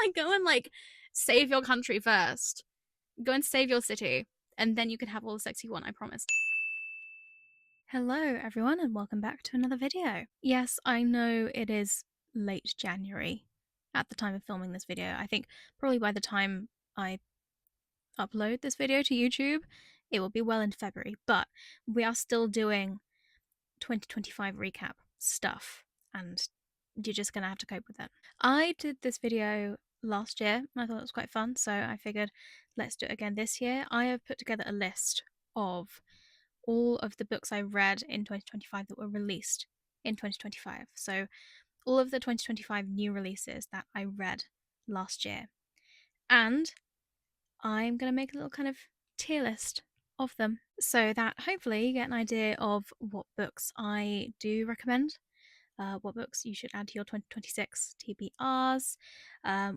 like go and like save your country first. Go and save your city, and then you can have all the sex you want, I promise. Hello everyone and welcome back to another video. Yes, I know it is late January at the time of filming this video. I think probably by the time I upload this video to YouTube, it will be well into February, but we are still doing 2025 recap stuff, and you're just gonna have to cope with it. I did this video last year, and I thought it was quite fun, so I figured let's do it again this year. I have put together a list of all of the books I read in 2025 that were released in 2025. So all of the 2025 new releases that I read last year. And I'm going to make a little kind of tier list of them so that hopefully you get an idea of what books I do recommend, what books you should add to your 2026 TBRs,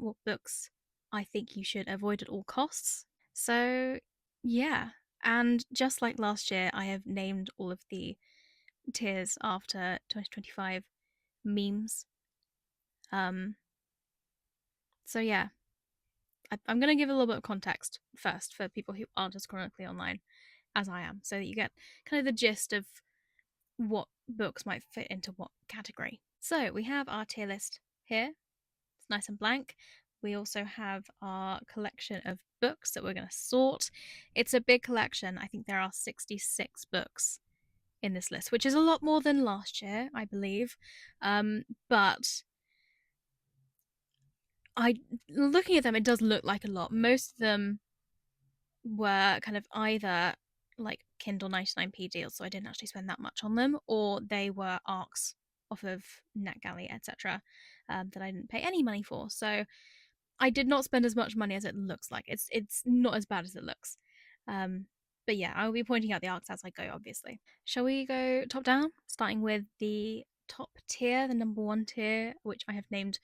what books I think you should avoid at all costs. So, yeah. And just like last year, I have named all of the tiers after 2025 memes. So yeah, I'm going to give a little bit of context first for people who aren't as chronically online as I am, so that you get kind of the gist of what books might fit into what category. So we have our tier list here. It's nice and blank. We also have our collection of books that we're going to sort. It's a big collection. I think there are 66 books in this list, which is a lot more than last year, I believe. But looking at them, it does look like a lot. Most of them were kind of either like Kindle 99p deals, so I didn't actually spend that much on them, or they were ARCs off of NetGalley, etc., that I didn't pay any money for. So I did not spend as much money as it looks like. It's not as bad as it looks. But yeah, I'll be pointing out the arcs as I go, obviously. Shall we go top down, starting with the top tier, the number 1 tier, which I have named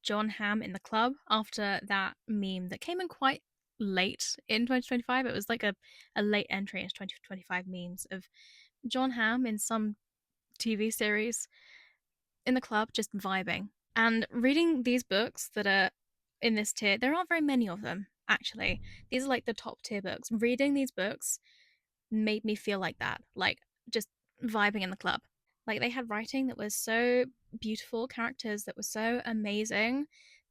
Jon Hamm in the Club, after that meme that came in quite late in 2025. It was like a late entry into 2025 memes of Jon Hamm in some TV series in the club just vibing. And reading these books that are in this tier, there aren't very many of them, actually. These are like the top tier books. Reading these books made me feel like that, like just vibing in the club. Like they had writing that was so beautiful, characters that were so amazing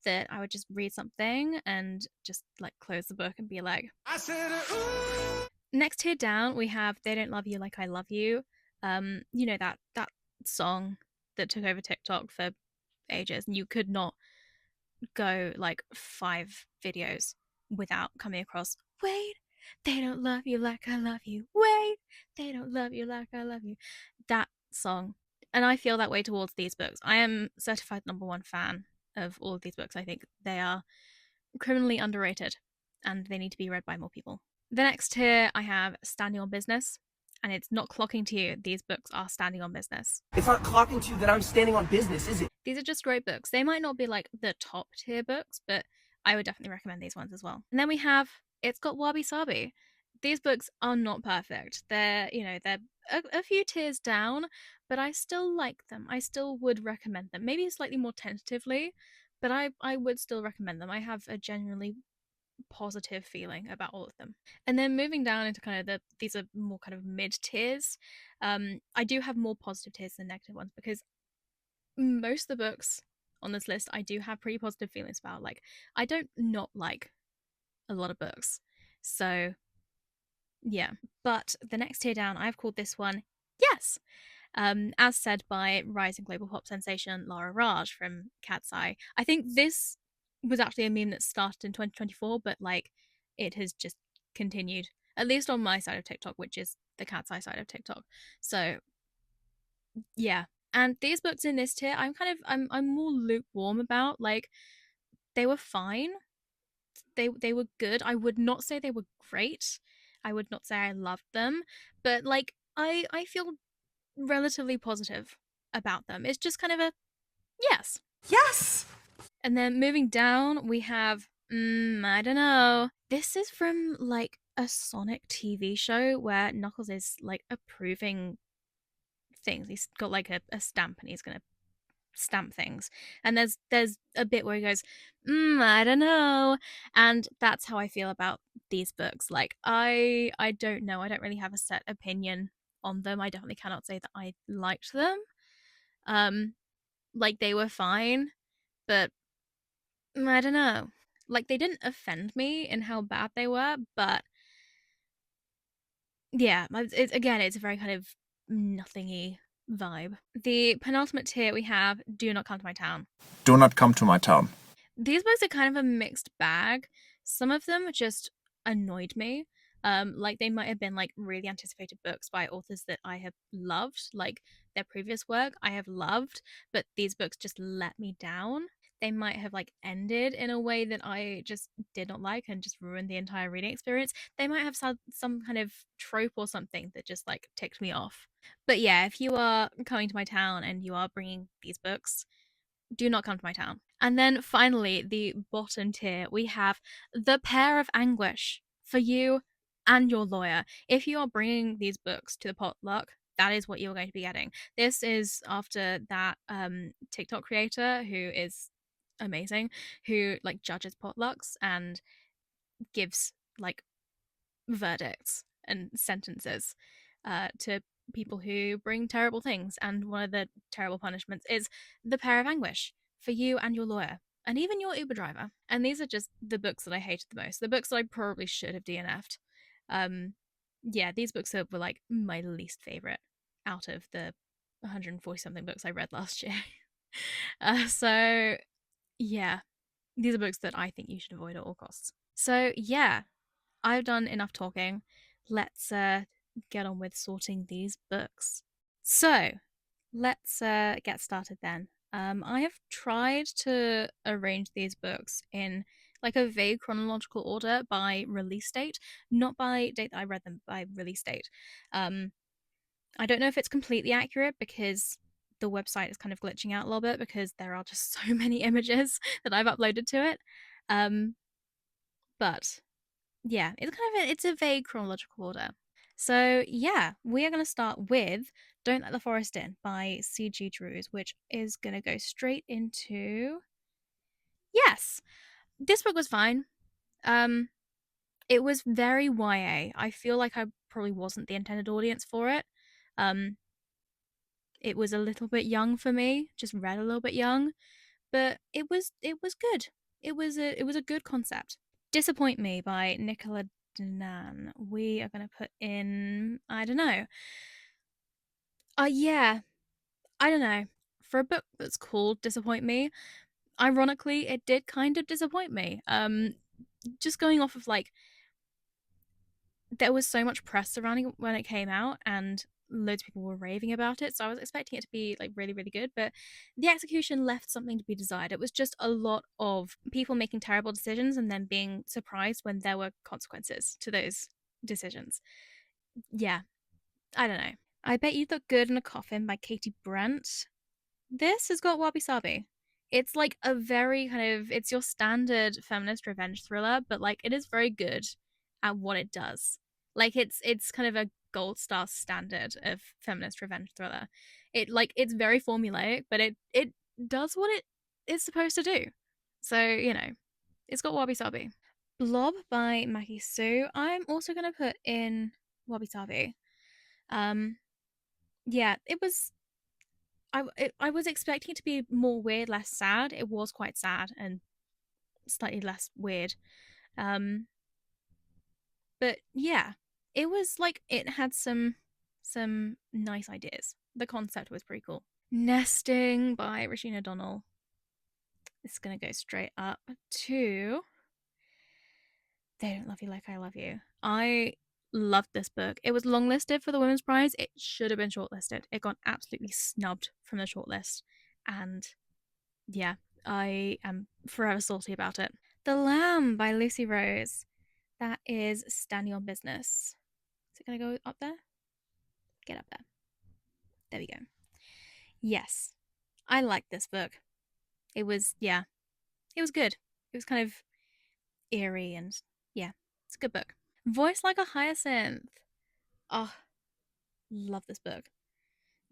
that I would just read something and just like close the book and be like, I said, ooh. Next tier down, we have They Don't Love You Like I Love You. You know, that song that took over TikTok for ages, and you could not go like 5 videos without coming across, wait, they don't love you like I love you. Wait, they don't love you like I love you. That song. And I feel that way towards these books. I am certified number 1 fan of all of these books. I think they are criminally underrated and they need to be read by more people. The next tier, I have Standing on Business. And it's not clocking to you. These books are standing on business. It's not clocking to you that I'm standing on business, is it? These are just great books. They might not be like the top tier books, but I would definitely recommend these ones as well. And then we have It's Got Wabi Sabi. These books are not perfect. They're a few tiers down, but I still like them. I still would recommend them. Maybe slightly more tentatively, but I would still recommend them. I have a genuinely positive feeling about all of them. And then moving down into kind of these are more kind of mid tiers. I do have more positive tiers than negative ones because most of the books on this list I do have pretty positive feelings about. Like I don't not like a lot of books. So yeah. But the next tier down, I've called this one Yes. As said by rising global pop sensation Lara Raj from Cat's Eye. I think this was actually a meme that started in 2024, but like it has just continued, at least on my side of TikTok, which is the Cat's Eye side of TikTok. So yeah. And these books in this tier, I'm more lukewarm about. Like they were fine. They were good. I would not say they were great. I would not say I loved them, but like I feel relatively positive about them. It's just kind of a yes. Yes! And then moving down, we have, I don't know. This is from like a Sonic TV show where Knuckles is like approving things. He's got like a stamp and he's gonna stamp things. And there's a bit where he goes, I don't know. And that's how I feel about these books. Like I don't know. I don't really have a set opinion on them. I definitely cannot say that I liked them. Um like they were fine, but I don't know. Like they didn't offend me in how bad they were, but yeah, again, it's a very kind of nothingy vibe. The penultimate tier we have Do Not Come to My Town. Do not come to my town. These books are kind of a mixed bag. Some of them just annoyed me. Like they might have been like really anticipated books by authors that I have loved, like their previous work I have loved, but these books just let me down. They might have like ended in a way that I just did not like and just ruined the entire reading experience. They might have some kind of trope or something that just like ticked me off. But yeah, if you are coming to my town and you are bringing these books, do not come to my town. And then finally, the bottom tier, we have The Pear of Anguish for you and your lawyer. If you are bringing these books to the potluck, that is what you're going to be getting. This is after that TikTok creator who is amazing, who like judges potlucks and gives like verdicts and sentences to people who bring terrible things. And one of the terrible punishments is the Pear of Anguish for you and your lawyer, and even your Uber driver. And these are just the books that I hated the most. The books that I probably should have DNF'd. Yeah, these books were like my least favorite out of the 140 something books I read last year. So yeah, these are books that I think you should avoid at all costs. So yeah, I've done enough talking. Let's get on with sorting these books. So let's get started then. I have tried to arrange these books in like a vague chronological order by release date, not by date that I read them, by release date. I don't know if it's completely accurate because the website is kind of glitching out a little bit because there are just so many images that I've uploaded to it. But yeah, it's a vague chronological order. So yeah, we are going to start with Don't Let the Forest In by C.G. Drews, which is going to go straight into yes. This book was fine. It was very YA. I feel like I probably wasn't the intended audience for it. It was a little bit young for me, just read a little bit young, but it was good. It was a good concept. Disappoint Me by Nicola Danan. We are going to put in, I don't know. Yeah, I don't know. For a book that's called Disappoint Me, ironically, it did kind of disappoint me. Just going off of like, there was so much press surrounding it when it came out, and loads of people were raving about it, so I was expecting it to be like really, really good, but the execution left something to be desired. It was just a lot of people making terrible decisions and then being surprised when there were consequences to those decisions. Yeah, I don't know. I Bet You'd Look Good in a Coffin by Katie Brent. This has got wabi sabi. It's like a very kind of, it's your standard feminist revenge thriller, but like it is very good at what it does. Like it's kind of a gold star standard of feminist revenge thriller. It's very formulaic, but it does what it is supposed to do. So, it's got wabi sabi. Blob by Maki Sue. I'm also gonna put in wabi sabi. Yeah, it was I was expecting it to be more weird, less sad. It was quite sad and slightly less weird. But yeah, it was like it had some nice ideas. The concept was pretty cool. Nesting by Regina Donnell. It's gonna go straight up to They Don't Love You Like I Love You. I loved this book. It was longlisted for the Women's Prize. It should have been shortlisted. It got absolutely snubbed from the shortlist. And yeah, I am forever salty about it. The Lamb by Lucy Rose. That is Standing on Business. Is it going to go up there? Get up there. There we go. Yes, I liked this book. It was good. It was kind of eerie and yeah, it's a good book. Voice Like a Hyacinth. Oh, love this book.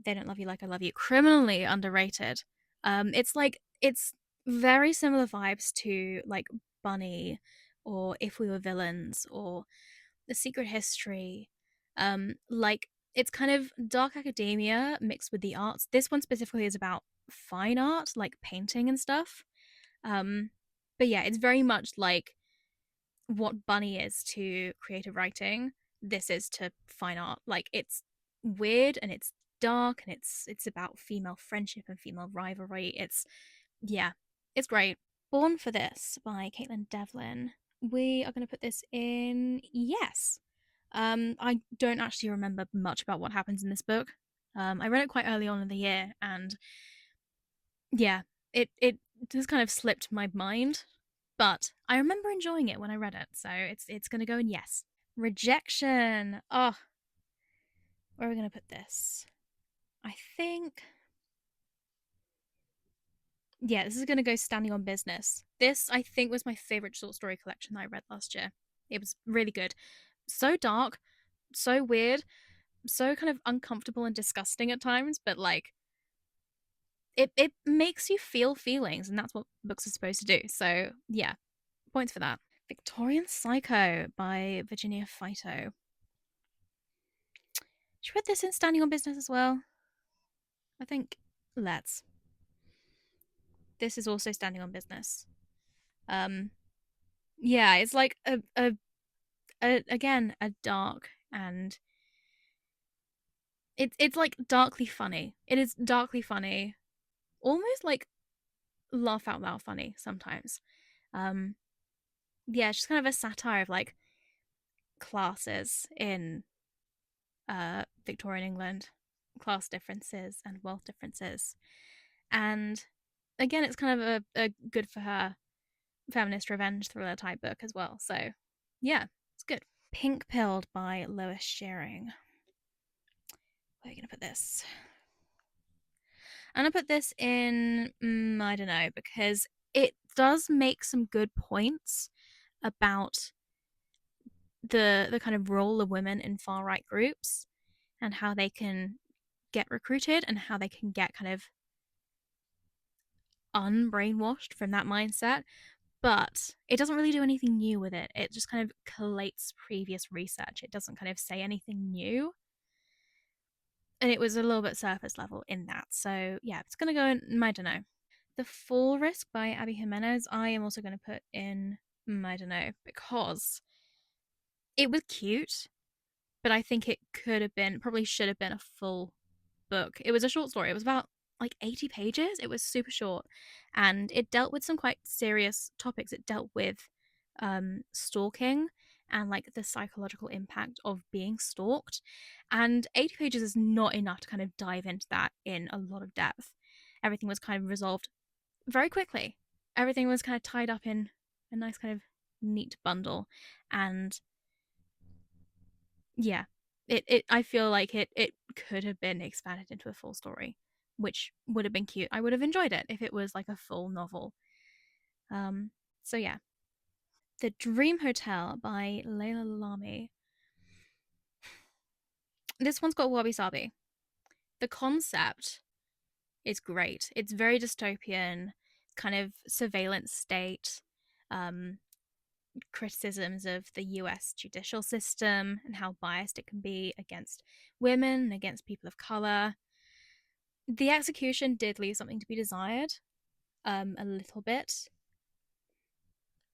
They Don't Love You Like I Love You. Criminally underrated. It's very similar vibes to like Bunny or If We Were Villains or The Secret History. Like it's kind of dark academia mixed with the arts. This one specifically is about fine art, like painting and stuff. Um, but yeah, it's very much like what Bunny is to creative writing. This is to fine art. Like it's weird and it's dark and it's about female friendship and female rivalry. It's yeah, it's great. Born for This by Caitlin Devlin. We are going to put this in yes. I don't actually remember much about what happens in this book. I read it quite early on in the year, and yeah, it just kind of slipped my mind. But I remember enjoying it when I read it, so it's gonna go in yes. Rejection. Oh, where are we gonna put this? I think yeah, this is gonna go Standing on Business. This I think was my favorite short story collection that I read last year. It was really good. So dark, so weird, so kind of uncomfortable and disgusting at times, but like it makes you feel feelings, and that's what books are supposed to do. So yeah, points for that. Victorian Psycho by Virginia Fito. Should we put this in Standing on Business as well? I think let's. This is also Standing on Business. Um, yeah, it's like a again a dark and it's like darkly funny. It is darkly funny, almost like laugh out loud funny sometimes. Um, yeah, it's just kind of a satire of like classes in Victorian England, class differences and wealth differences. And again, it's kind of a good for her feminist revenge thriller type book as well. So yeah, it's good. Pink Pilled by Lois Shearing. Where are you going to put this? I'm going to put this in, I don't know, because it does make some good points about the kind of role of women in far right groups and how they can get recruited and how they can get kind of unbrainwashed from that mindset. But it doesn't really do anything new with it. It just kind of collates previous research. It doesn't kind of say anything new. And it was a little bit surface level in that. So yeah, it's gonna go in I don't know. The Fall Risk by Abby Jimenez, I am also gonna put in I don't know, because it was cute, but I think it could have been probably should have been a full book. It was a short story. It was about like 80 pages. It was super short and it dealt with some quite serious topics. It dealt with stalking and like the psychological impact of being stalked. And 80 pages is not enough to kind of dive into that in a lot of depth. Everything was kind of resolved very quickly. Everything was kind of tied up in a nice kind of neat bundle. And yeah, it I feel like it could have been expanded into a full story, which would have been cute. I would have enjoyed it if it was like a full novel. So yeah. The Dream Hotel by Layla Lamy. This one's got wabi sabi. The concept is great. It's very dystopian, kind of surveillance state, um, criticisms of the US judicial system and how biased it can be against women, against people of color. The execution did leave something to be desired, a little bit,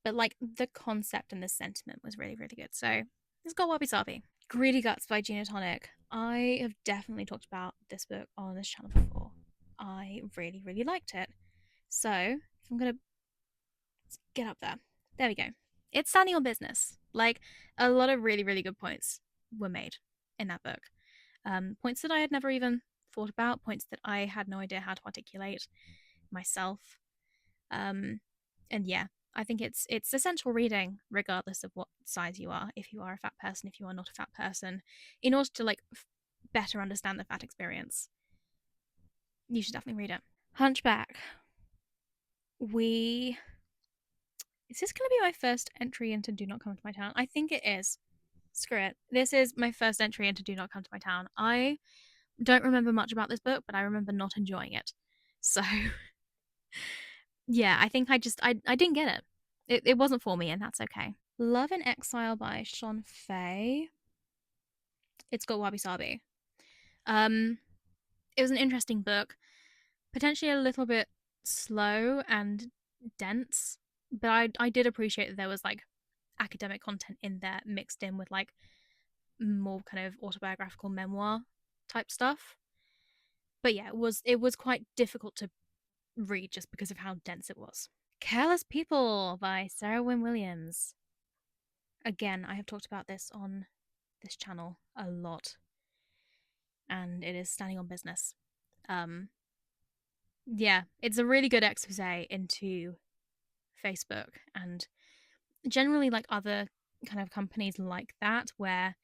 but like the concept and the sentiment was really, really good. So it's got wabi sabi. Greedy Guts by Gina Tonic. I have definitely talked about this book on this channel before. I really, really liked it. So if I'm gonna get up there we go. It's standing on business. Like a lot of really, really good points were made in that book. Points that I had never even thought about, points that I had no idea how to articulate myself. And yeah, I think it's essential reading, regardless of what size you are. If you are a fat person, if you are not a fat person, in order to like better understand the fat experience, you should definitely read it. Hunchback. We Is this going to be my first entry into Do Not Come to My Town? I think it is. Screw it. This is my first entry into Do Not Come to My Town. I don't remember much about this book, but I remember not enjoying it. So Yeah, I think I didn't get it. It wasn't for me, and that's okay. Love in Exile by Sean Fay. It's got Wabi Sabi. Um, it was an interesting book, potentially a little bit slow and dense, but I did appreciate that there was like academic content in there mixed in with like more kind of autobiographical memoir type stuff. But yeah, it was quite difficult to read just because of how dense it was. Careless People by Sarah Wynne Williams. Again, I have talked about this on this channel a lot, and it is standing on business. Um, yeah, it's a really good expose into Facebook and generally like other kind of companies like that, where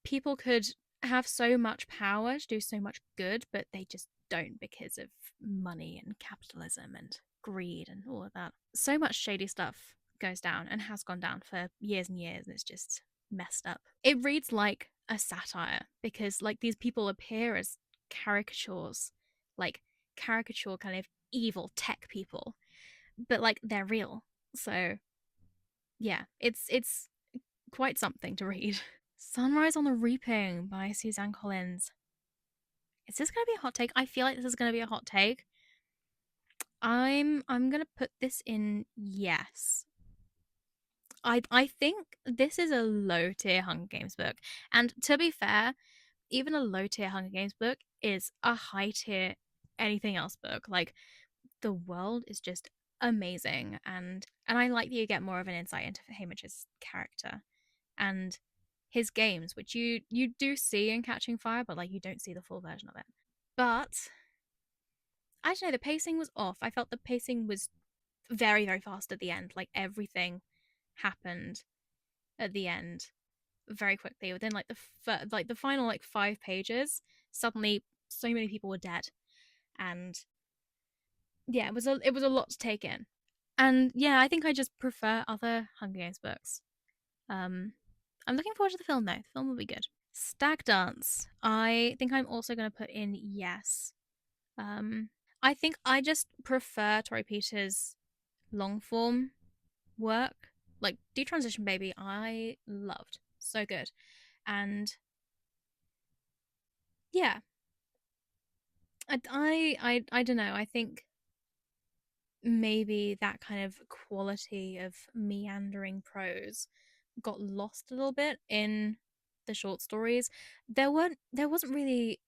people could have so much power to do so much good, but they just don't because of money and capitalism and greed and all of that. So much shady stuff goes down and has gone down for years and years, and it's just messed up. It reads like a satire because like these people appear as caricatures, like caricature kind of evil tech people, but like they're real. So yeah, it's quite something to read. Sunrise on the Reaping by Suzanne Collins. Is this gonna be a hot take? I feel like this is gonna be a hot take. I'm gonna put this in yes. I think this is a low tier Hunger Games book. And to be fair, even a low tier Hunger Games book is a high tier anything else book. Like the world is just amazing, and I like that you get more of an insight into Hamish's character and his games, which you do see in Catching Fire, but like you don't see the full version of it. But I don't know, the pacing was off. I felt the pacing was very very fast at the end. Like everything happened at the end very quickly within like the final like 5 pages. Suddenly, so many people were dead, and yeah, it was a lot to take in. And yeah, I think I just prefer other Hunger Games books. Um, I'm looking forward to the film though. The film will be good. Stag Dance. I think I'm also going to put in yes. Um, I think I just prefer Tori Peters' long form work. Like Detransition Baby, I loved. So good. And yeah, I don't know. I think maybe that kind of quality of meandering prose got lost a little bit in the short stories. There wasn't really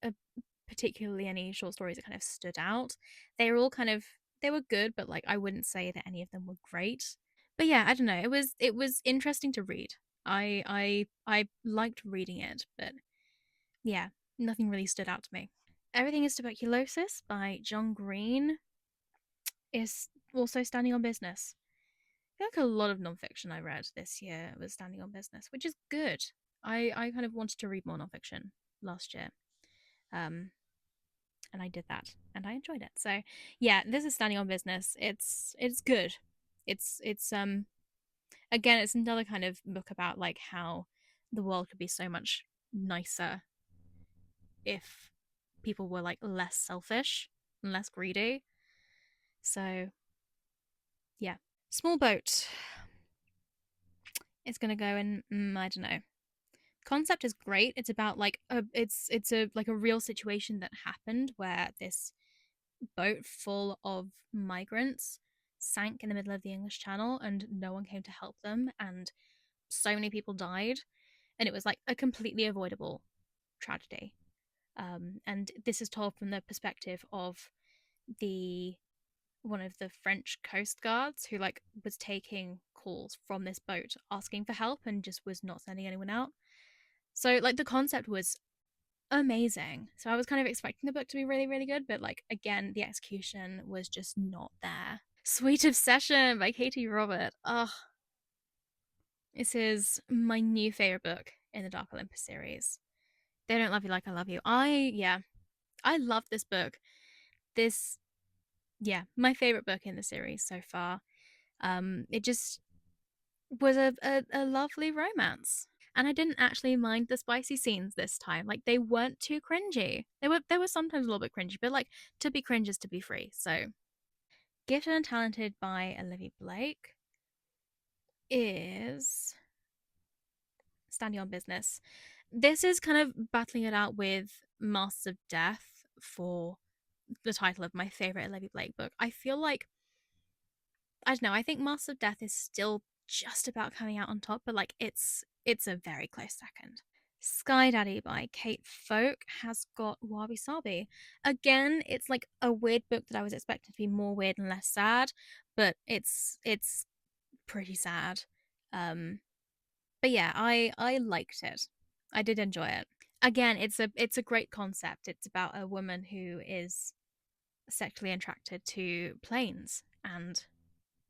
particularly any short stories that kind of stood out. They were all kind of they were good, but like I wouldn't say that any of them were great. But yeah, I don't know. It was interesting to read. I liked reading it, but yeah, nothing really stood out to me. Everything is Tuberculosis by John Green is also standing on business. I feel like a lot of nonfiction I read this year was standing on business, which is good. I kind of wanted to read more nonfiction last year. Um, and I did that and I enjoyed it. So yeah, this is standing on business. It's good. It's again it's another kind of book about like how the world could be so much nicer if people were like less selfish and less greedy. So yeah. Small Boat is gonna go in I don't know. Concept is great. It's about like it's a like a real situation that happened where this boat full of migrants sank in the middle of the English Channel and no one came to help them, and so many people died, and it was like a completely avoidable tragedy. And this is told from the perspective of the one of the French coast guards who like was taking calls from this boat asking for help and just was not sending anyone out. So like the concept was amazing. So I was kind of expecting the book to be really, really good, but like again, the execution was just not there. Sweet Obsession by Katie Robert. Ugh. This is my new favorite book in the Dark Olympus series. They Don't Love You Like I Love You. I love this book. This yeah, my favorite book in the series so far. It just was a lovely romance. And I didn't actually mind the spicy scenes this time. Like they weren't too cringy. They were sometimes a little bit cringy, but like to be cringe is to be free. So Gifted and Talented by Olivia Blake is Standing on Business. This is kind of battling it out with Masters of Death for the title of my favorite Olivia Blake book. I feel like, I don't know, I think Masters of Death is still just about coming out on top, but like it's a very close second. Sky Daddy by Kate Folk has got Wabi Sabi. Again, it's like a weird book that I was expecting to be more weird and less sad, but it's pretty sad. Um, but yeah, I liked it. I did enjoy it. Again, it's a great concept. It's about a woman who is sexually attracted to planes and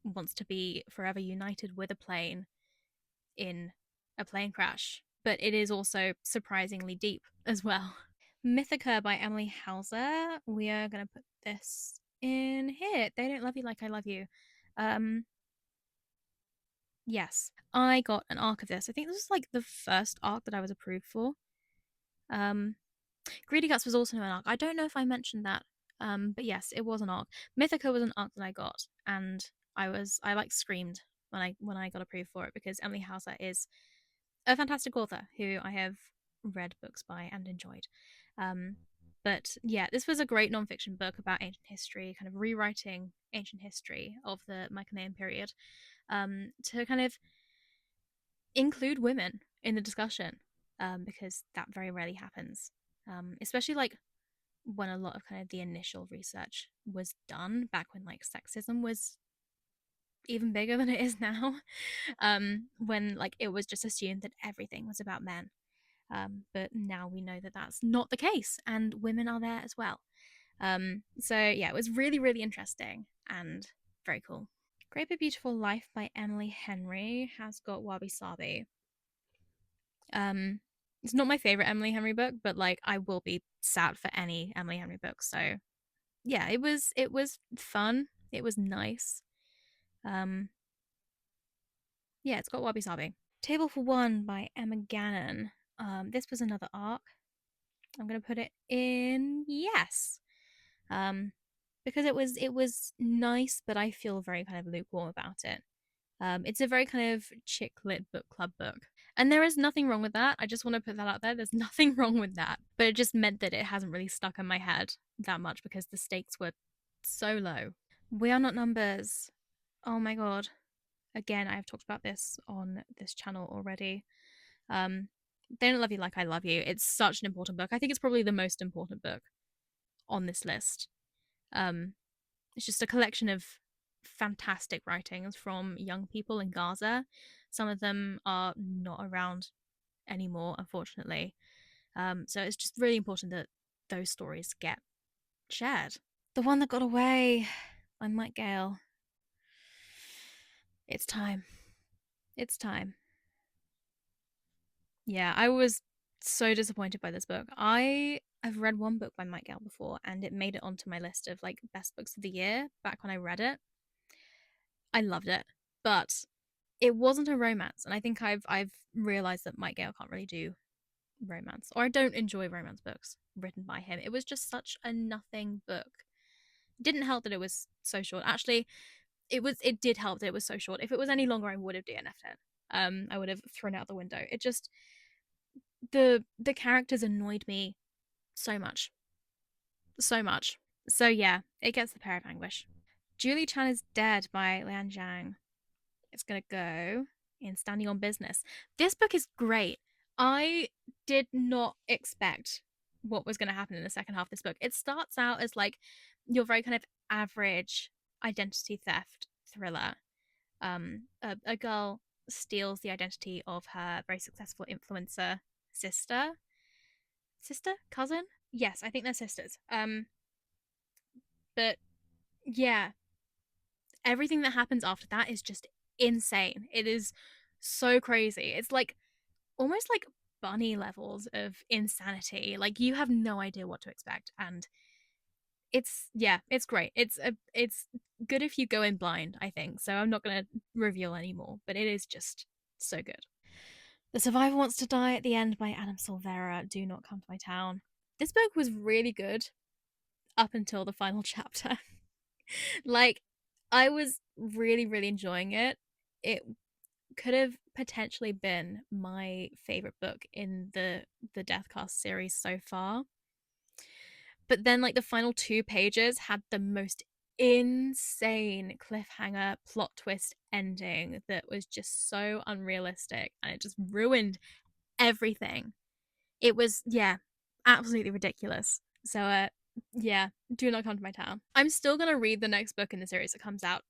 wants to be forever united with a plane in a plane crash. But it is also surprisingly deep as well. Mythica by Emily Hauser. We are going to put this in here. They Don't Love You Like I Love You. Um, yes, I got an arc of this. I think this was like the first arc that I was approved for. Um, Greedy Guts was also an arc. I don't know if I mentioned that. But yes, it was an arc. Mythica was an arc that I got, and I like screamed when I got approved for it because Emily Hauser is a fantastic author who I have read books by and enjoyed. Um, but yeah, this was a great nonfiction book about ancient history, kind of rewriting ancient history of the Mycenaean period, to kind of include women in the discussion, because that very rarely happens, especially like when a lot of kind of the initial research was done back when like sexism was even bigger than it is now. When like it was just assumed that everything was about men. But now we know that that's not the case, and women are there as well. So yeah, it was really, really interesting and very cool. Great Big Beautiful Life by Emily Henry has got Wabi Sabi. Um, it's not my favorite Emily Henry book, but like I will be sad for any Emily Henry book. So yeah, it was fun. It was nice. Um, yeah, it's got Wabi Sabi. Table for One by Emma Gannon. This was another arc. I'm gonna put it in yes, um, because it was nice, but I feel very kind of lukewarm about it. It's a very kind of chick lit book club book, and there is nothing wrong with that. I just want to put that out there. There's nothing wrong with that, but it just meant that it hasn't really stuck in my head that much because the stakes were so low. We Are Not Numbers. Oh my god. Again, I have talked about this on this channel already. Um, They Don't Love You Like I Love You. It's such an important book. I think it's probably the most important book on this list. Um, it's just a collection of fantastic writings from young people in Gaza. Some of them are not around anymore, unfortunately. So it's just really important that those stories get shared. The One That Got Away by Mike Gale. It's time. It's time. Yeah, I was so disappointed by this book. I've read one book by Mike Gale before, and it made it onto my list of like best books of the year back when I read it. I loved it, but it wasn't a romance, and I think I've realized that Mike Gale can't really do romance, or I don't enjoy romance books written by him. It was just such a nothing book. It didn't help that it was so short. Actually, it did help that it was so short. If it was any longer, I would have DNF'd it. I would have thrown it out the window. It just the characters annoyed me so much, so much. So yeah, it gets the Pair of Anguish. Julie Chan is Dead by Lian Zhang. It's gonna go in Standing on Business. This book is great. I did not expect what was going to happen in the second half of this book. It starts out as like your very kind of average identity theft thriller. A girl steals the identity of her very successful influencer sister, cousin. Yes, I think they're sisters. But yeah, everything that happens after that is just insane. It is so crazy. It's like almost like bunny levels of insanity. Like you have no idea what to expect, and it's yeah, it's great. It's good if you go in blind, I think. So I'm not gonna reveal anymore, but it is just so good. The Survivor Wants to Die at the End by Adam Silvera. Do Not Come to My Town. This book was really good up until the final chapter. Like I was really, really enjoying it. It could have potentially been my favorite book in the Deathcast series so far. But then like the final 2 pages had the most insane cliffhanger plot twist ending that was just so unrealistic and it just ruined everything. It was, yeah, absolutely ridiculous. So yeah, do not come to my town. I'm still gonna read the next book in the series that comes out.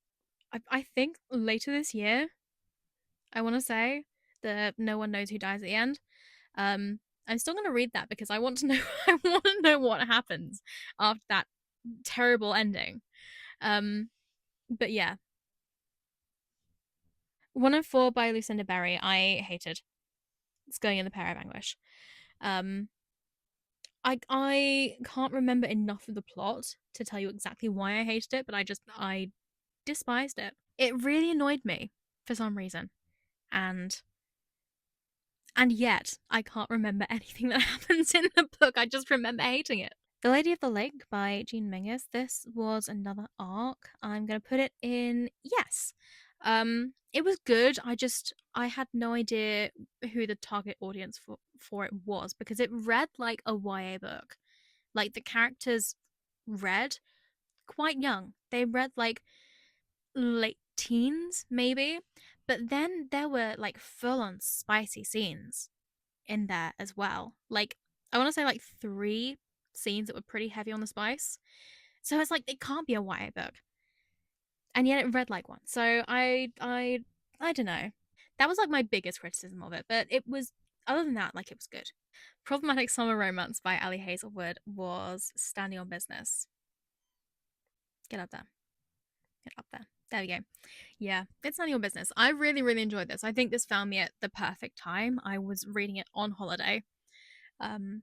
I think later this year. I want to say the No One Knows Who Dies at the End. Um, I'm still gonna read that because I want to know. I want to know what happens after that terrible ending. But yeah, 104 by Lucinda Berry. I hated. It's going in the Pair of Anguish. Um, I can't remember enough of the plot to tell you exactly why I hated it, but I despised it. It really annoyed me for some reason, and yet I can't remember anything that happens in the book. I just remember hating it. The Lady of the Lake by Jean Mingus. This was another arc. I'm gonna put it in yes. It was good. I had no idea who the target audience for it was because it read like a YA book. Like the characters read quite young. They read like late teens, maybe. But then there were like full on spicy scenes in there as well. Like, I want to say like 3 scenes that were pretty heavy on the spice. So it's like, it can't be a YA book. And yet it read like one. So I don't know. That was like my biggest criticism of it. But it was, other than that, like it was good. Problematic Summer Romance by Ali Hazelwood was standing on business. Get up there. Get up there. There we go. Yeah, it's none of your business. I really, really enjoyed this. I think this found me at the perfect time. I was reading it on holiday. Um,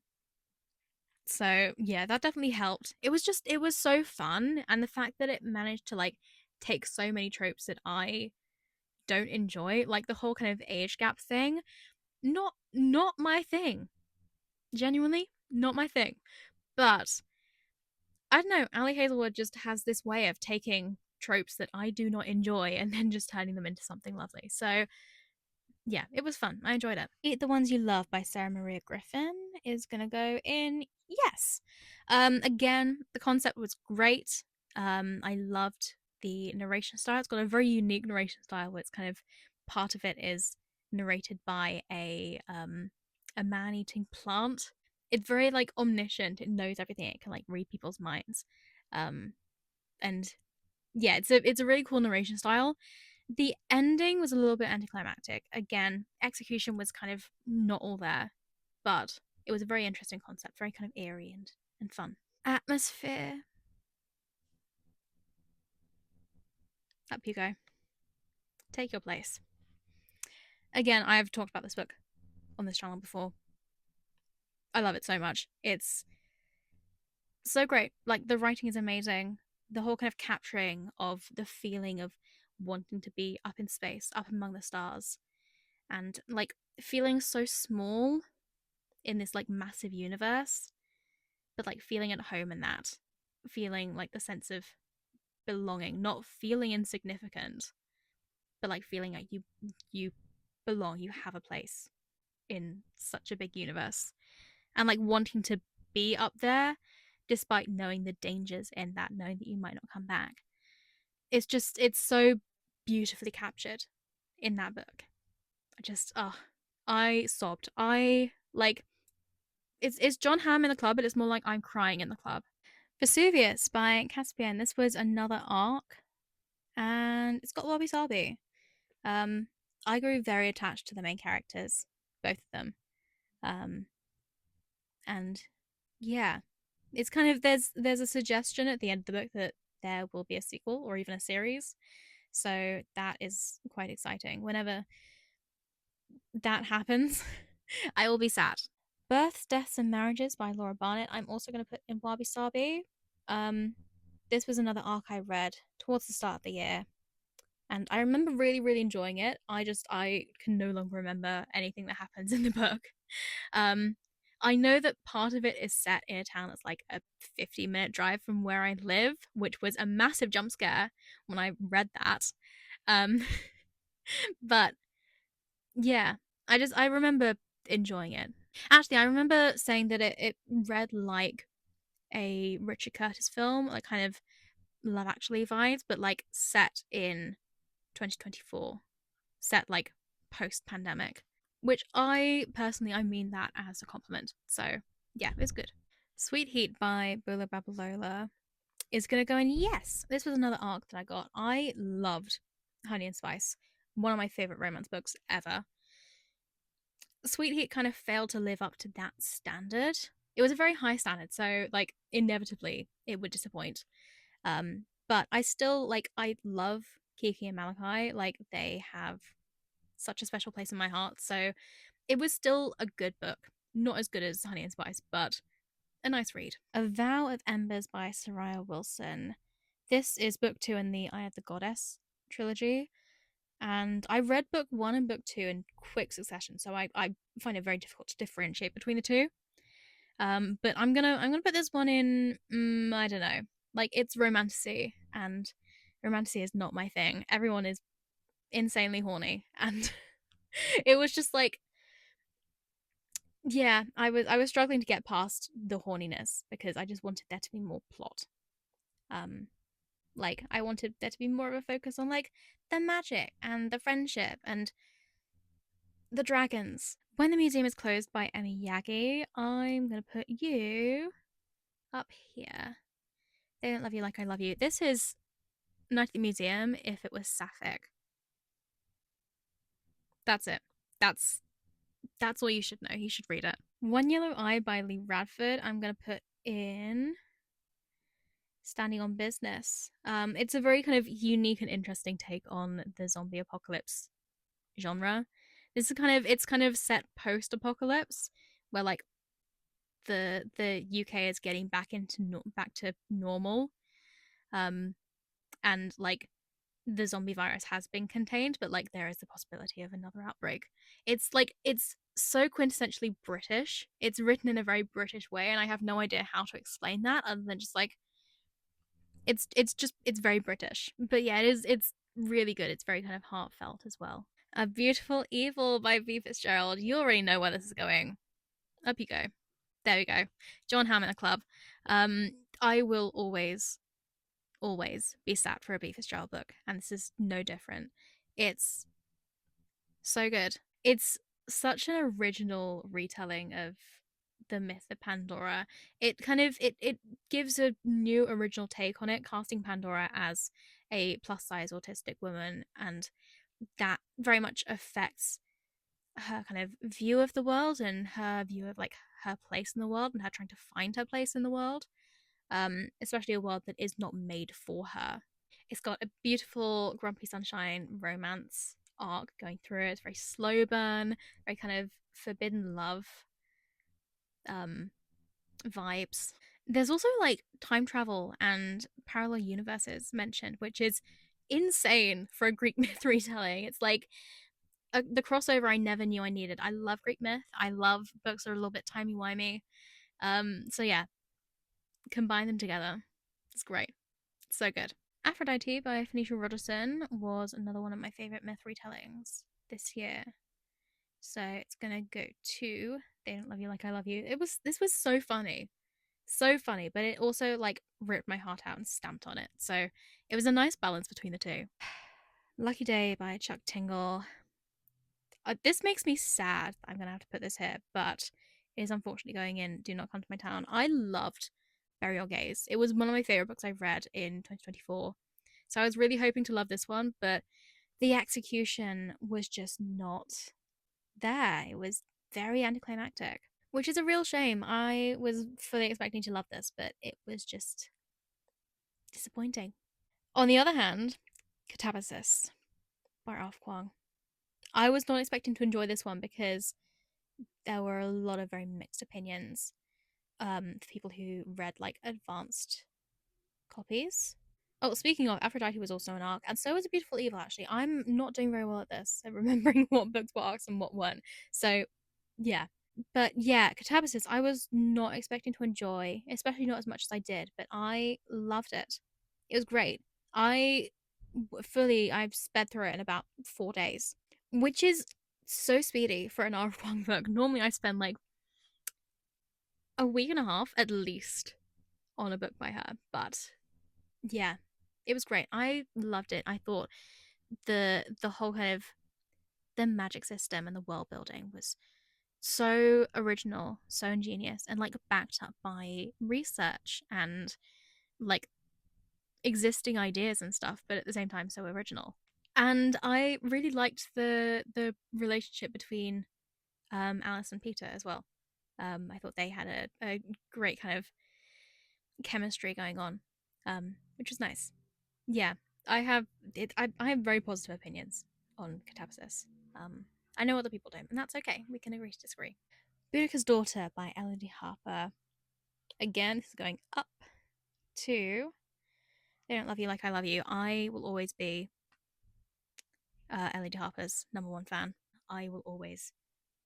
so yeah, that definitely helped. It was so fun, and the fact that it managed to like take so many tropes that I don't enjoy, like the whole kind of age gap thing, not my thing. Genuinely, not my thing. But I don't know, Ali Hazelwood just has this way of taking tropes that I do not enjoy and then just turning them into something lovely. So yeah, it was fun. I enjoyed it. Eat the Ones You Love by Sarah Maria Griffin is gonna go in yes. Again, the concept was great. I loved the narration style. It's got a very unique narration style where it's kind of part of it is narrated by a man eating plant. It's very like omniscient. It knows everything. It can like read people's minds. Um, and yeah, it's a really cool narration style. The ending was a little bit anticlimactic. Again, execution was kind of not all there, but it was a very interesting concept, very kind of eerie and fun. Atmosphere. Up you go. Take your place. Again, I have talked about this book on this channel before. I love it so much. It's so great. Like the writing is amazing. The whole kind of capturing of the feeling of wanting to be up in space, up among the stars, and like feeling so small in this like massive universe, but like feeling at home in that, feeling like the sense of belonging, not feeling insignificant, but like feeling like you belong, you have a place in such a big universe, and like wanting to be up there despite knowing the dangers in that, knowing that you might not come back. It's so beautifully captured in that book. I sobbed. I like it's John Hamm in the club, but it's more like I'm crying in the club. Vesuvius by Caspian. This was another arc, and it's got Wabi Sabi. Um, I grew very attached to the main characters, both of them. Um, and yeah, it's kind of there's a suggestion at the end of the book that there will be a sequel or even a series. So that is quite exciting. Whenever that happens, I will be sad. Births, Deaths, and Marriages by Laura Barnett. I'm also going to put in Wabi Sabi. Um, this was another arc I read towards the start of the year, and I remember really, really enjoying it. I can no longer remember anything that happens in the book. Um, I know that part of it is set in a town that's like a 50-minute drive from where I live, which was a massive jump scare when I read that. Um, but yeah, I remember enjoying it. Actually, I remember saying that it read like a Richard Curtis film, like kind of Love Actually vibes, but like set in 2024, set like post pandemic, which I personally I mean that as a compliment. So yeah, it's good. Sweet Heat by Bula Babalola is gonna go in. Yes, this was another arc that I got. I loved Honey and Spice, one of my favorite romance books ever. Sweet Heat kind of failed to live up to that standard. It was a very high standard, so like inevitably it would disappoint. But I still like I love Kiki and Malachi. Like they have such a special place in my heart. So it was still a good book. Not as good as Honey and Spice, but a nice read. A Vow of Embers by Soraya Wilson. This is book 2 in the Eye of the Goddess trilogy. And I read book 1 and book 2 in quick succession, so I find it very difficult to differentiate between the two. But I'm gonna put this one in. I don't know. Like it's romantasy, and romantasy is not my thing. Everyone is insanely horny, and it was just like, yeah, I was struggling to get past the horniness because I just wanted there to be more plot. Um, like I wanted there to be more of a focus on like the magic and the friendship and the dragons. When the Museum is Closed by Emi Yagi, I'm gonna put you up here. They Don't Love You Like I Love You. This is Night at the Museum if it was sapphic. That's it. That's that's all you should know. You should read it. One Yellow Eye by Lee Radford. I'm gonna put in Standing on Business. It's a very kind of unique and interesting take on the zombie apocalypse genre. This is kind of set post apocalypse, where like the UK is getting back to normal, and like the zombie virus has been contained, but like there is the possibility of another outbreak. It's so quintessentially British. It's written in a very British way, and I have no idea how to explain that other than just like it's very British. But yeah, it's really good. It's very kind of heartfelt as well. A Beautiful Evil by V. Fitzgerald. You already know where this is going. Up you go. There we go. John Hamm in a club. I will always be sat for a V. Fitzgerald book, and this is no different. It's so good. It's such an original retelling of the myth of Pandora. It gives a new original take on it, casting Pandora as a plus size autistic woman, and that very much affects her kind of view of the world and her view of like her place in the world and her trying to find her place in the world. Especially a world that is not made for her. It's got a beautiful Grumpy Sunshine romance arc going through it. It's very slow burn, very kind of forbidden love um, vibes. There's also like time travel and parallel universes mentioned, which is insane for a Greek myth retelling. It's like the crossover I never knew I needed. I love Greek myth. I love books that are a little bit timey wimey. So yeah, combine them together. It's great. It's so good. Aphrodite by Phoenicia Rogerson was another one of my favorite myth retellings this year. So it's gonna go to They Don't Love You Like I Love You. This was so funny. So funny, but it also like ripped my heart out and stamped on it. So it was a nice balance between the two. Lucky Day by Chuck Tingle. This makes me sad. I'm gonna have to put this here, but it is unfortunately going in Do Not Come to My Town. I loved Bury Your Gaze. It was one of my favorite books I've read in 2024. So I was really hoping to love this one, but the execution was just not there. It was very anticlimactic, which is a real shame. I was fully expecting to love this, but it was just disappointing. On the other hand, Catabasis by Ralph Kwong. I was not expecting to enjoy this one because there were a lot of very mixed opinions for people who read like advanced copies. Oh, speaking of, Aphrodite was also an arc, and so was A Beautiful Evil, actually. I'm not doing very well at this, at remembering what books were arcs and what weren't. So, yeah. But yeah, Catabasis, I was not expecting to enjoy, especially not as much as I did, but I loved it. It was great. I've sped through it in about 4 days, which is so speedy for an R Wong book. Normally, I spend like a week and a half at least on a book by her, but yeah, it was great. I loved it. I thought the whole kind of the magic system and the world building was so original, so ingenious, and like backed up by research and like existing ideas and stuff, but at the same time so original. And I really liked the relationship between Alice and Peter as well. I thought they had a great kind of chemistry going on, which was nice. Yeah, I have I have very positive opinions on Catabasis. I know other people don't, and that's okay. We can agree to disagree. Boudica's Daughter by Elodie Harper. Again, this is going up to They Don't Love You Like I Love You. I will always be Elodie Harper's #1 fan. I will always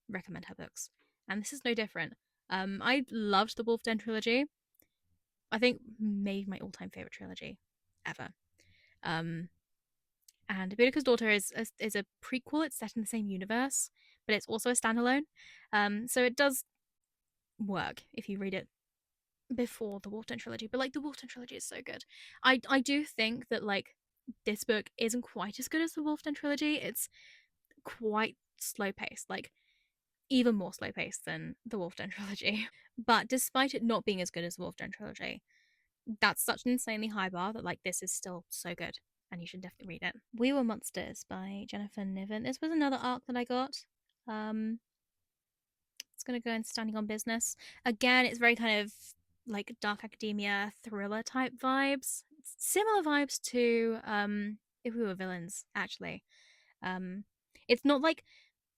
recommend her books. And this is no different. I loved the Wolf Den trilogy. I think maybe my all-time favorite trilogy ever. Um, and Boudica's Daughter is a prequel. It's set in the same universe, but it's also a standalone. So it does work if you read it before the Wolf Den trilogy. But like the Wolf Den trilogy is so good. I do think that like this book isn't quite as good as the Wolf Den trilogy. It's quite slow paced, like even more slow paced than the Wolf Den trilogy. But despite it not being as good as the Wolf Den trilogy, that's such an insanely high bar that like this is still so good and you should definitely read it. We Were Monsters by Jennifer Niven. This was another arc that I got. It's gonna go in Standing on Business. Again, it's very kind of like dark academia thriller type vibes. Similar vibes to If We Were Villains, actually. Um it's not like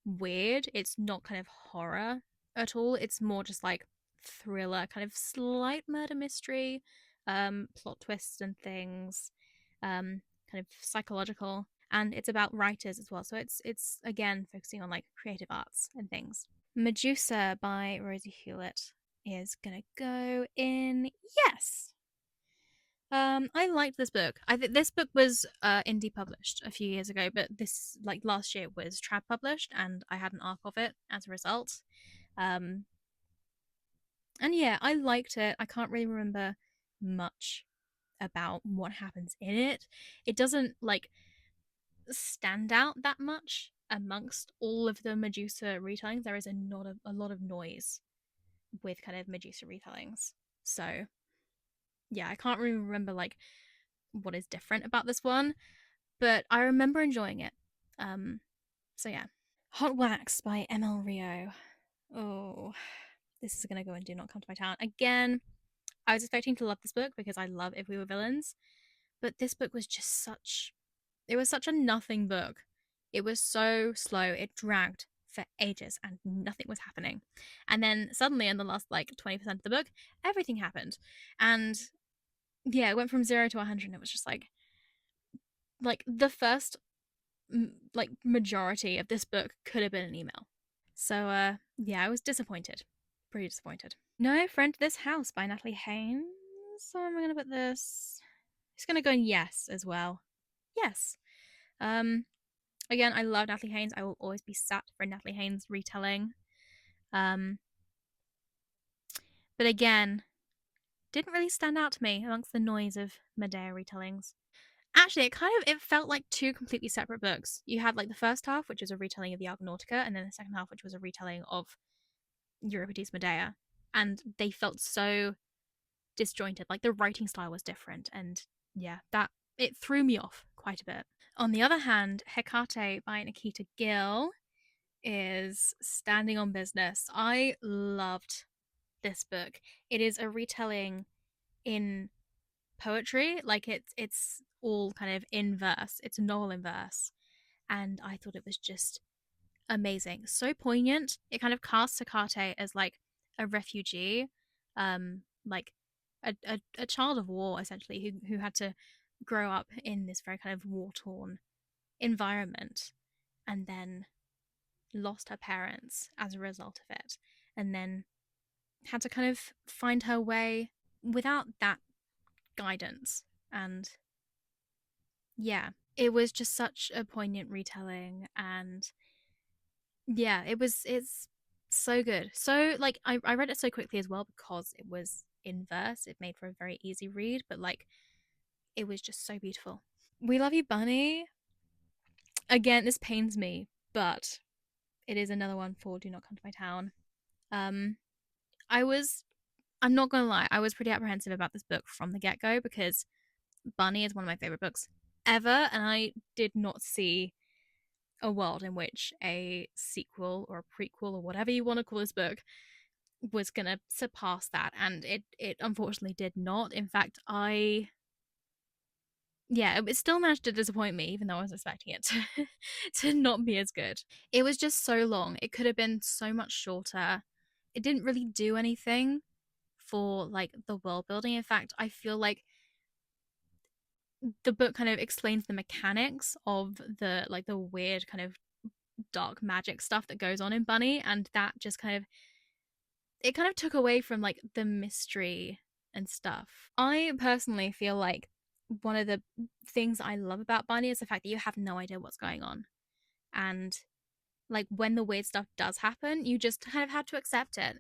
weird, it's not kind of horror at all. It's more just like thriller, kind of slight murder mystery, plot twists and things, kind of psychological. And it's about writers as well. So it's again focusing on like creative arts and things. Medusa by Rosie Hewlett is gonna go in yes. I liked this book. I think this book was indie published a few years ago, but this like last year was trad published, and I had an arc of it as a result. Um, and yeah, I liked it. I can't really remember much about what happens in it. It doesn't like stand out that much amongst all of the Medusa retellings. There is a lot of noise with kind of Medusa retellings. So yeah, I can't really remember like what is different about this one, but I remember enjoying it. Um, so yeah. Hot Wax by ML Rio. Oh, this is gonna go and Do Not Come to My Town. Again, I was expecting to love this book because I love If We Were Villains, but this book was just such it was such a nothing book. It was so slow. It dragged for ages and nothing was happening. And then suddenly in the last like 20% of the book, everything happened. And yeah, it went from 0 to 100 and it was just like the first like majority of this book could have been an email. So yeah, I was disappointed. Pretty disappointed. No Friend to This House by Natalie Haynes. So I'm gonna put this. It's gonna go in yes as well. Yes. Um Again, I love Natalie Haynes. I will always be sat for a Natalie Haynes retelling. Um but again, didn't really stand out to me amongst the noise of Medea retellings. Actually, it felt like two completely separate books. You had like the first half, which was a retelling of the Argonautica, and then the second half, which was a retelling of Euripides' Medea, and they felt so disjointed. Like the writing style was different, and yeah, that it threw me off quite a bit. On the other hand, Hecate by Nikita Gill is standing on business. I loved this book. It is a retelling in poetry, like it's all kind of in verse. It's a novel in verse, and I thought it was just amazing, so poignant. It kind of casts Hecate as like a refugee, like a child of war essentially, who had to grow up in this very kind of war torn environment, and then lost her parents as a result of it. and then had to kind of find her way without that guidance. And yeah, it was just such a poignant retelling, and yeah, it's so good. So like I read it so quickly as well because it was in verse. It made for a very easy read, but like it was just so beautiful. We Love You Bunny. Again, this pains me, but it is another one for Do Not Come to My Town. Um I was I'm not gonna lie, I was pretty apprehensive about this book from the get go because Bunny is one of my favorite books ever, and I did not see a world in which a sequel or a prequel or whatever you want to call this book was gonna surpass that, and it unfortunately did not. In fact, it still managed to disappoint me, even though I was expecting it to to not be as good. It was just so long. It could have been so much shorter. It didn't really do anything for like the world building. In fact, I feel like the book kind of explains the mechanics of the weird kind of dark magic stuff that goes on in Bunny, and that just kind of took away from like the mystery and stuff. I personally feel like one of the things I love about Bunny is the fact that you have no idea what's going on. And like when the weird stuff does happen, you just kind of have to accept it.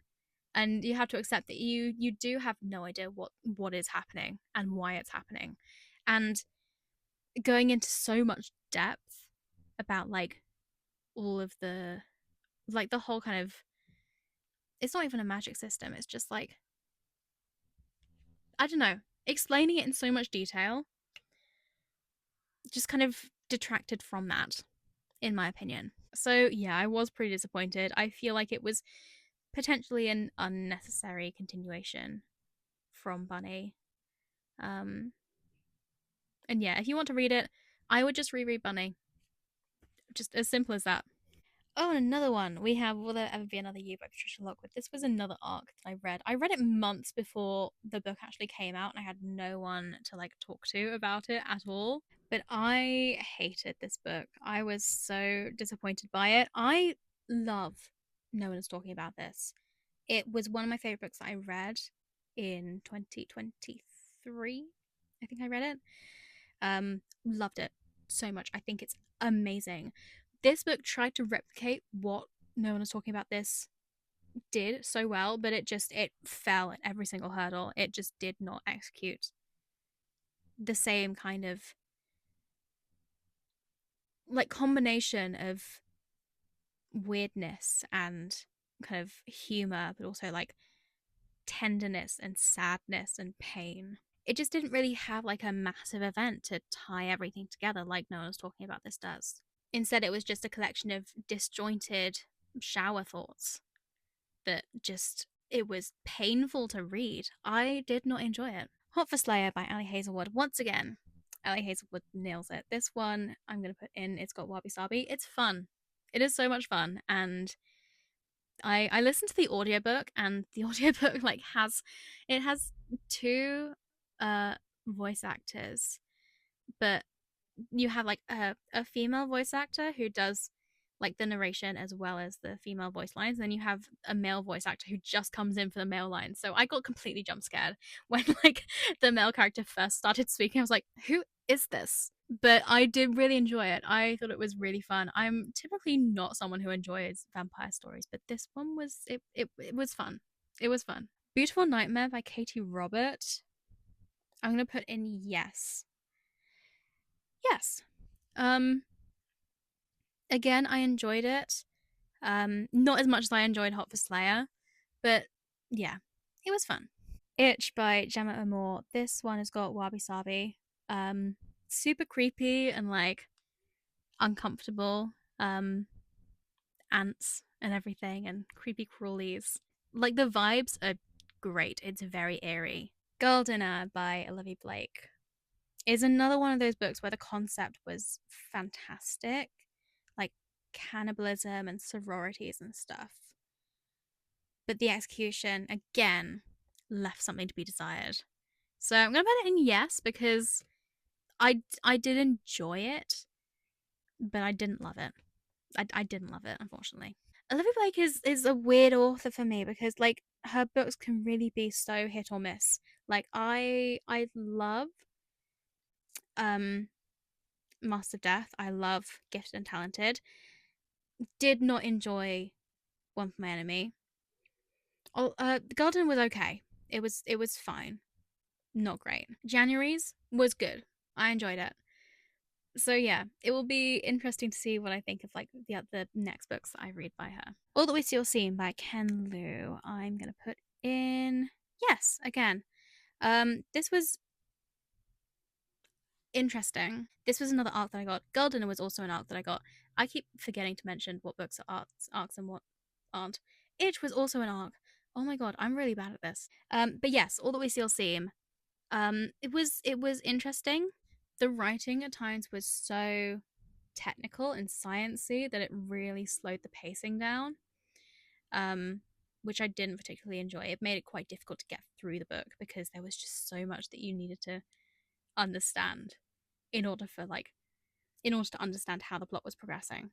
And you have to accept that you do have no idea what is happening and why it's happening. And going into so much depth about like all of the like the whole kind of, it's not even a magic system, it's just like, I don't know, explaining it in so much detail just kind of detracted from that, in my opinion. So yeah, I was pretty disappointed. I feel like it was potentially an unnecessary continuation from Bunny. Um, and yeah, if you want to read it, I would just reread Bunny. Just as simple as that. Oh, and another one. We have Will There Ever Be Another You by Patricia Lockwood. This was another arc that I read. I read it months before the book actually came out, and I had no one to like talk to about it at all. But I hated this book. I was so disappointed by it. I love No One Is Talking About This. It was one of my favorite books that I read in 2023. I think I read it. Loved it so much. I think it's amazing. This book tried to replicate what No One Was Talking About This did so well, but it fell at every single hurdle. It just did not execute the same kind of like combination of weirdness and kind of humor, but also like tenderness and sadness and pain. It just didn't really have like a massive event to tie everything together like No One Was Talking About This does. Instead, it was just a collection of disjointed shower thoughts that just, it was painful to read. I did not enjoy it. Hot for Slayer by Ali Hazelwood. Once again, Ali Hazelwood nails it. This one I'm going to put in, it's got Wabi Sabi. It's fun. It is so much fun. And I listened to the audiobook, and the audiobook like has two voice actors, but you have like a female voice actor who does like the narration as well as the female voice lines. And then you have a male voice actor who just comes in for the male lines. So I got completely jump scared when like the male character first started speaking. I was like, who is this? But I did really enjoy it. I thought it was really fun. I'm typically not someone who enjoys vampire stories, but this one was it was fun. It was fun. Beautiful Nightmare by Katie Robert. I'm gonna put in yes. Yes. Um Again, I enjoyed it. Not as much as I enjoyed Hot for Slayer, but yeah, it was fun. Itch by Gemma Amor. This one has got Wabi Sabi. Super creepy and like uncomfortable. Ants and everything and creepy crawlies. Like the vibes are great. It's very eerie. Girl Dinner by Olivia Blake is another one of those books where the concept was fantastic, like cannibalism and sororities and stuff. But the execution, again, left something to be desired. So I'm going to put it in yes because I did enjoy it, but I didn't love it. I didn't love it, unfortunately. Olivia Blake is a weird author for me because like her books can really be so hit or miss. Like I love um Master of Death. I love Gifted and Talented. Did not enjoy One for My Enemy. Oh, Garden was okay. It was fine. Not great. January's was good. I enjoyed it. So yeah, it will be interesting to see what I think of like the next books that I read by her. All That We Still Seen by Ken Liu. I'm gonna put in yes again. This was interesting. This was another arc that I got. Gardener was also an arc that I got. I keep forgetting to mention what books are arcs and what aren't. Itch was also an arc. Oh my god, I'm really bad at this. But yes, All That We Still Seem. It was interesting. The writing at times was so technical and sciencey that it really slowed the pacing down. Um, which I didn't particularly enjoy. It made it quite difficult to get through the book because there was just so much that you needed to understand in order for like in order to understand how the plot was progressing.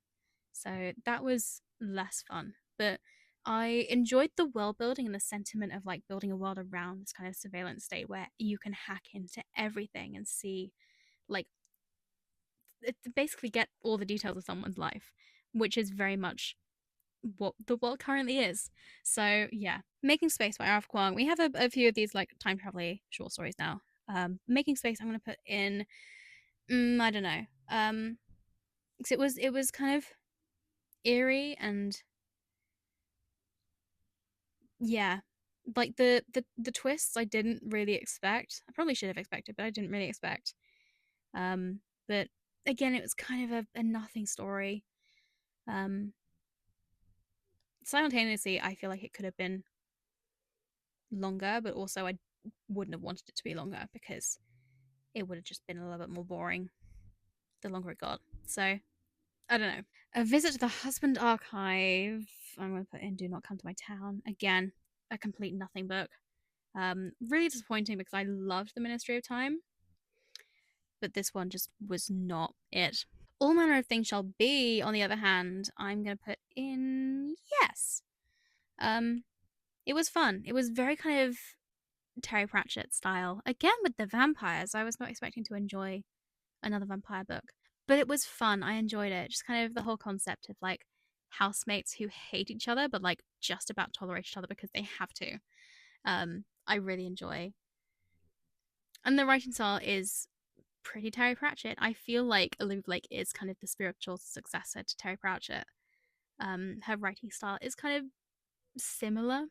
So that was less fun. But I enjoyed the world building and the sentiment of like building a world around this kind of surveillance state where you can hack into everything and see like basically get all the details of someone's life, which is very much what the world currently is. So yeah, Making Space by R.F. Kuang. We have a few of these like time travel short stories now. Making Space, I'm gonna put in. I don't know. Because it was kind of eerie and yeah, like the twists I didn't really expect. I probably should have expected, but I didn't really expect. But again, it was kind of a nothing story. Um, Simultaneously, I feel like it could have been longer, but also I wouldn't have wanted it to be longer because it would have just been a little bit more boring the longer it got. So I don't know. A Visit to the Husband Archive. I'm going to put in Do Not Come to My Town. Again, a complete nothing book. Really disappointing because I loved The Ministry of Time, but this one just was not it. All Manner of Things Shall Be, on the other hand, I'm going to put in yes. Um, it was fun. It was very kind of Terry Pratchett style. Again with the vampires. I was not expecting to enjoy another vampire book, but it was fun. I enjoyed it. Just kind of the whole concept of like housemates who hate each other but like just about tolerate each other because they have to. I really enjoy. And the writing style is pretty Terry Pratchett. I feel like Olivia Blake is kind of the spiritual successor to Terry Pratchett. Her writing style is kind of similar,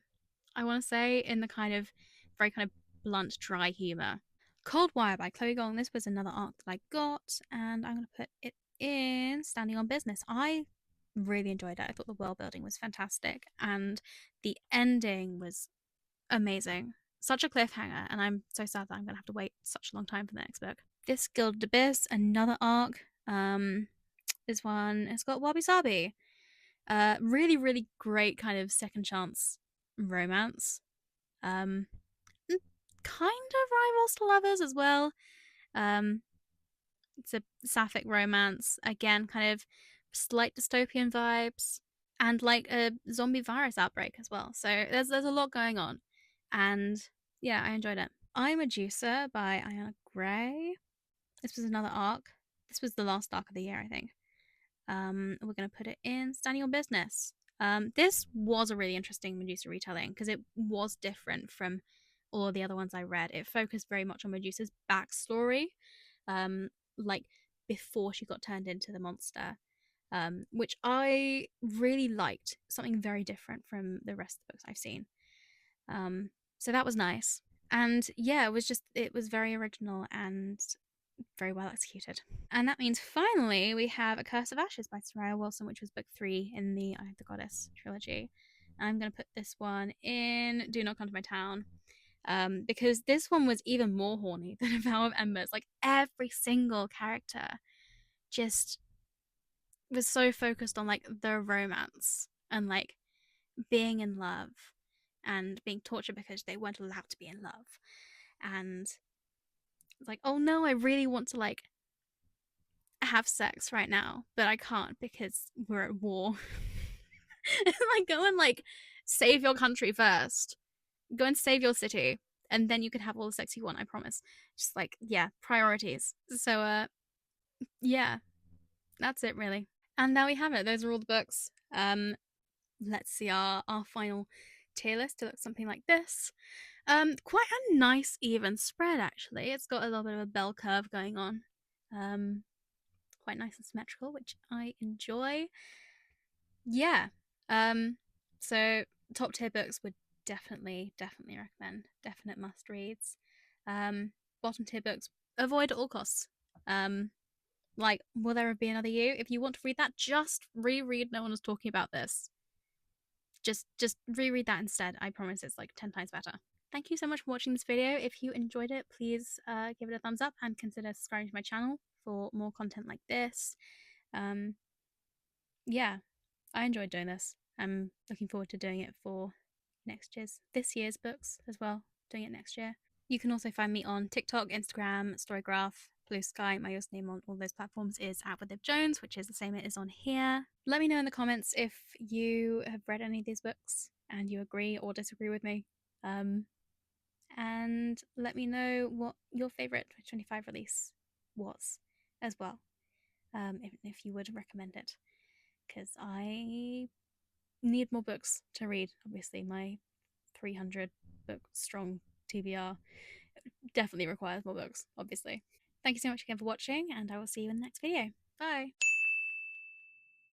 I want to say, in the kind of very kind of blunt, dry humor. Cold Wire by Chloe Gong. This was another arc that I got, and I'm going to put it in Standing on Business. I really enjoyed it. I thought the world building was fantastic, and the ending was amazing. Such a cliffhanger, and I'm so sad that I'm going to have to wait such a long time for the next book. This Gilded Abyss, another arc. This one has got Wabi Sabi. Really, really great kind of second chance romance. Um, kind of rivals to Lovers as well. Um, it's a sapphic romance. Again, kind of slight dystopian vibes and like a zombie virus outbreak as well. So there's a lot going on, and yeah, I enjoyed it. I'm a Juicer by Ayana Gray. This was another arc. This was the last arc of the year, I think. We're going to put it in Standing on Business. This was a really interesting Medusa retelling because it was different from all of the other ones I read. It focused very much on Medusa's backstory, like before she got turned into the monster, which I really liked. Something very different from the rest of the books I've seen. So that was nice. And yeah, it was very original and very well executed. And that means finally we have A Curse of Ashes by Soraya Wilson, which was book 3 in the Eye of the Goddess trilogy. I'm going to put this one in Do Not Come to My Town. Because this one was even more horny than A Vow of Embers. Like every single character just was so focused on like the romance and like being in love and being tortured because they weren't allowed to be in love. And it's like, oh no, I really want to like have sex right now, but I can't because we're at war. Like, go and like save your country first. Go and save your city, and then you can have all the sex you want. I promise. Just like, yeah, priorities. So yeah, that's it really. And there we have it. Those are all the books. Let's see our final tier list. It looks something like this. Quite a nice even spread actually. It's got a little bit of a bell curve going on. Quite nice and symmetrical, which I enjoy. Yeah. So top tier books would definitely recommend. Definite must reads. Bottom tier books, avoid at all costs. Like, Will There Be Another You? If you want to read that, just reread No One Was Talking About This. Just reread that instead. I promise it's like 10 times better. Thank you so much for watching this video. If you enjoyed it, please give it a thumbs up and consider subscribing to my channel for more content like this. Yeah, I enjoyed doing this. I'm looking forward to doing it for this year's books as well, doing it next year. You can also find me on TikTok, Instagram, Storygraph, Blue Sky. My username on all those platforms is @WithLivJones, which is the same it is on here. Let me know in the comments if you have read any of these books and you agree or disagree with me. And let me know what your favorite 2025 release was as well, if you would recommend it, because I need more books to read. Obviously, my 300 book strong TBR definitely requires more books, obviously. Thank you so much again for watching, and I will see you in the next video. Bye!